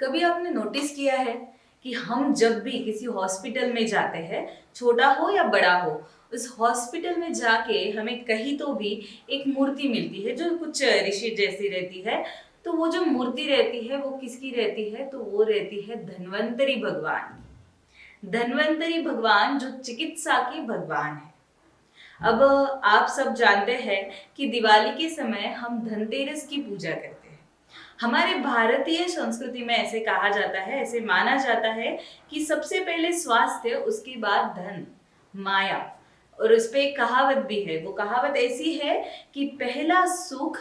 कभी आपने नोटिस किया है कि हम जब भी किसी हॉस्पिटल में जाते हैं, छोटा हो या बड़ा हो, उस हॉस्पिटल में जाके हमें कहीं तो भी एक मूर्ति मिलती है जो कुछ ऋषि जैसी रहती है। तो वो जो मूर्ति रहती है वो किसकी रहती है? तो वो रहती है धन्वंतरी भगवान की। धन्वंतरी भगवान जो चिकित्सा के भगवान है। अब आप सब जानते हैं कि दिवाली के समय हम धनतेरस की पूजा करते हैं। हमारे भारतीय संस्कृति में ऐसे कहा जाता है, ऐसे माना जाता है कि सबसे पहले स्वास्थ्य, उसके बाद धन, माया। और उस पे एक कहावत भी है। वो कहावत ऐसी है कि पहला सुख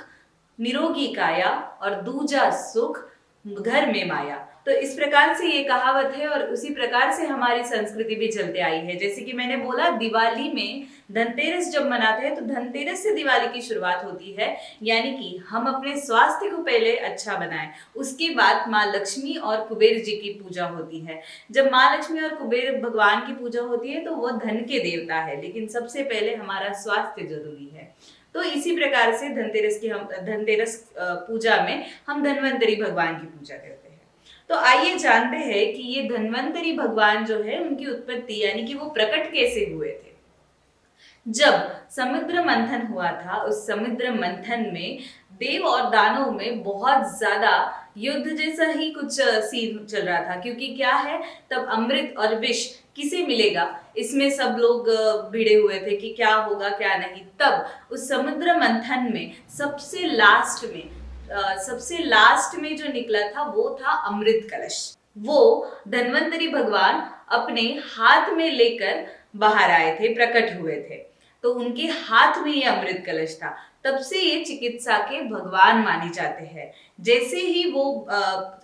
निरोगी काया और दूजा सुख घर में माया। तो इस प्रकार से ये कहावत है और उसी प्रकार से हमारी संस्कृति भी चलते आई है। जैसे कि मैंने बोला, दिवाली में धनतेरस जब मनाते हैं तो धनतेरस से दिवाली की शुरुआत होती है। यानी कि हम अपने स्वास्थ्य को पहले अच्छा बनाएं, उसके बाद माँ लक्ष्मी और कुबेर जी की पूजा होती है। जब माँ लक्ष्मी और कुबेर भगवान की पूजा होती है तो वो धन के देवता है, लेकिन सबसे पहले हमारा स्वास्थ्य जरूरी है। तो इसी प्रकार से धनतेरस पूजा में हम धन्वंतरी भगवान की पूजा करते हैं। तो आइए जानते हैं कि ये धन्वंतरी भगवान जो है, उनकी उत्पत्ति यानी कि वो प्रकट कैसे हुए थे। जब समुद्र मंथन हुआ था, उस समुद्र मंथन में देव और दानव में बहुत ज्यादा युद्ध जैसा ही कुछ सीन चल रहा था। क्योंकि क्या है, तब अमृत और विष किसे मिलेगा, इसमें सब लोग भिड़े हुए थे कि क्या होगा क्या नहीं। तब उस समुद्र मंथन में सबसे लास्ट में जो निकला था वो था अमृत कलश। वो धन्वंतरी भगवान अपने हाथ में लेकर बाहर आए थे, प्रकट हुए थे। तो उनके हाथ में ये अमृत कलश था। तब से ये चिकित्सा के भगवान माने जाते हैं। जैसे ही वो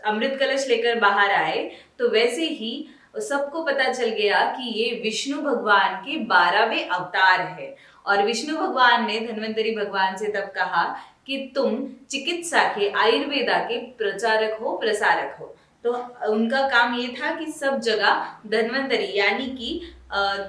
अमृत कलश लेकर बाहर आए तो वैसे ही सबको पता चल गया कि ये विष्णु भगवान के 12वें अवतार है। और विष्णु भगवान ने धन्वंतरी भगवान से तब कहा कि तुम चिकित्सा के, आयुर्वेदा के प्रचारक हो, प्रसारक हो। तो उनका काम ये था कि सब जगह धन्वंतरी यानी कि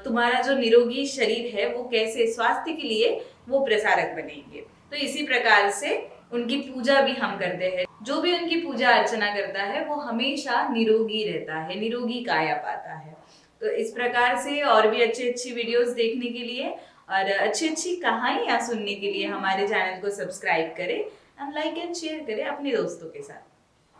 तुम्हारा जो निरोगी शरीर है वो कैसे स्वास्थ्य के लिए वो प्रसारक बनेंगे। तो इसी प्रकार से उनकी पूजा भी हम करते हैं। जो भी उनकी पूजा अर्चना करता है वो हमेशा निरोगी रहता है, निरोगी काया पाता है। तो इस प्रकार से और भी अच्छी वीडियोस देखने के लिए और अच्छी कहानियां सुनने के लिए हमारे चैनल को सब्सक्राइब करें, लाइक एंड शेयर करें अपने दोस्तों के साथ।